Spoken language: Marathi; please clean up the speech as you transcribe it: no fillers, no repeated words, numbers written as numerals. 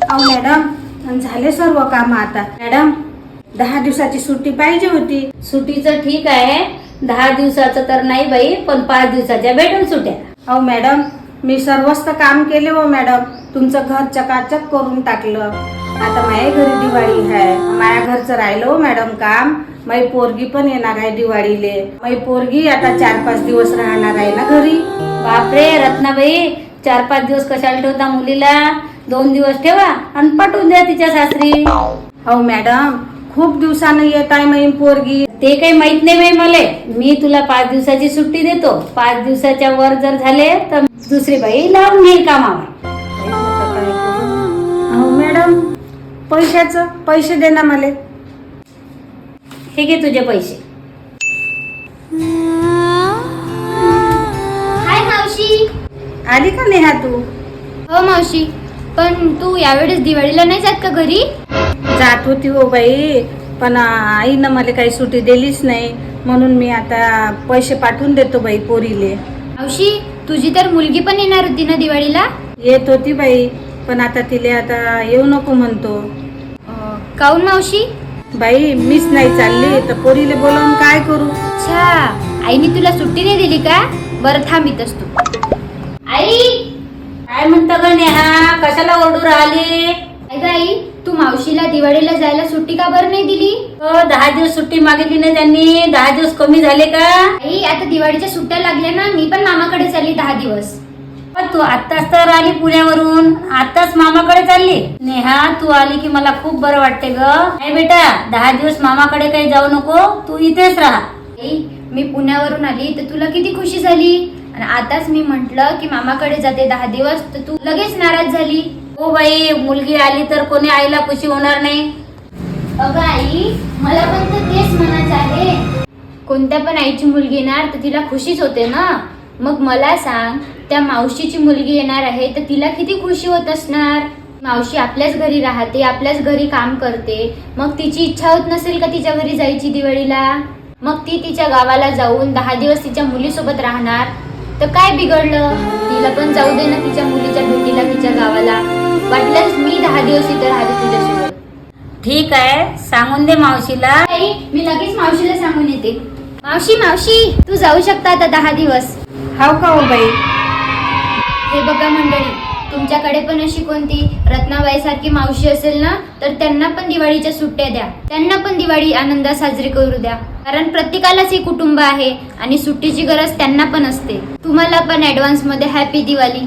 अहो मॅडम झाले सर्व काम आता. मॅडम 10 दिवसाची सुट्टी पाहिजे होती. सुट्टीचं ठीक आहे, 10 दिवसाचं तर नाही बाई, पण 5 दिवसाच्या भेटून सुट्या. अहो मॅडम मी सर्वच तर काम केले हो मॅडम. तुमचं घर चकाचक करून टाकलं. आता माझ्या घरी दिवाळी आहे. माझ्या घरचं राहिलं हो मॅडम काम. माझी पोरगी पण येणार आहे दिवाळीले. माझी पोरगी आता 4-5 दिवस राहणार आहे ना घरी. बापरे रत्नाबाई, 4-5 दिवस कशाला ठेवता मुलीला? 2 दिवस ठेवा आणि पाठवून द्या तिच्या सासरी. अहो मॅडम खूप दिवसानं येत आहे माझी पोरगी. ते काही माहित नाही बाई मले. मी तुला 5 दिवसाची सुट्टी देतो. 5 दिवसाच्या वर जर झाले तर दुसरी बाई लावून घेईल कामावर. अहो मॅडम पैसे दे ना मला. हे घे तुझे पैसे. हाय मावशी. आली का नेहा तू? हो मावशी, पण तू यावेळेस दिवाळीला नाही जात का घरी? जात होती हो बाई, पण आईनं मला काही सुट्टी दिलीच नाही. म्हणून मी आता पैसे पाठवून देतो बाई पोरीले. मावशी, तुझी तर मुलगी पण येणार होती ना दिवाळीला? येत होती बाई, पण आता तिला आता येऊ नको म्हणतो. काऊन मावशी? बाई मीच नाही चालली तर पोरीले बोलावून काय करू? अच्छा, आईने तुला सुट्टी नाही दिली का? बरं थांब इथंच तू. आई, काय म्हणता ग नेहा, कशाला ओरडू राहिली? अगं आई, तू मावशीला दिवाळीला जायला सुट्टी का बरं नाही दिली? 10 दिवस सुट्टी मागितली नाही त्यांनी. 10 दिवस कमी झाले का? आई, आता दिवाळीच्या सुट्ट्या लागल्या ना, मी पण मामाकडे चालली 10 दिवस. पण तू आत्ताच तर आली पुण्यावरून, आत्ताच मामाकडे चालली. नेहा तू आली की मला खूप बरं वाटते ग. नाही बेटा, 10 दिवस मामाकडे काही जाऊ नको, तू इथेच राहा. आई, मी पुण्यावरून आली तर तुला किती खुशी झाली, आणि आताच मी म्हंटल की मामाकडे जाते 10 दिवस तर तू लगेच नाराज झाली. हो बाई, मुलगी आली तर कोणी आईला खुशी होणार नाही? अगं आई, मला पण तर तेच म्हणायचं आहे. कोणत्या पण आईची मुलगी येणार तर तिला खुशीच होते ना. मग मला सांग, त्या मावशीची मुलगी येणार आहे तर तिला किती खुशी होत असणार. मावशी आपल्याच घरी राहते, आपल्याच घरी काम करते. मग तिची इच्छा होत नसेल का तिच्या घरी जायची दिवाळीला? मग ती तिच्या गावाला जाऊन 10 दिवस तिच्या मुलीसोबत राहणार तर काय बिघडलं? तिला पण जाऊ दे ना तिच्या मुलीच्या भेटीला तिच्या गावाला. वाटलंच मी 10 दिवस इथे राहते तुझ्यासोबत. ठीक आहे, सांगून दे मावशीला. आई, मी लगेच मावशीला सांगून येते. मावशी, तू जाऊ शकता आता 10 दिवस. हाव का हो बाई? हे बघा मंडळी, तुमच्याकडे पण अशी कोणती रत्नाबाई सारखी मावशी असेल ना, तर त्यांना पण दिवाळीच्या सुट्ट्या द्या. त्यांना पण दिवाळी आनंदात साजरी करू द्या. कारण प्रत्येकालाच हे कुटुंब आहे आणि सुट्टीची गरज त्यांना पण असते. तुम्हाला पण ऍडव्हान्स मध्ये हॅपी दिवाळी.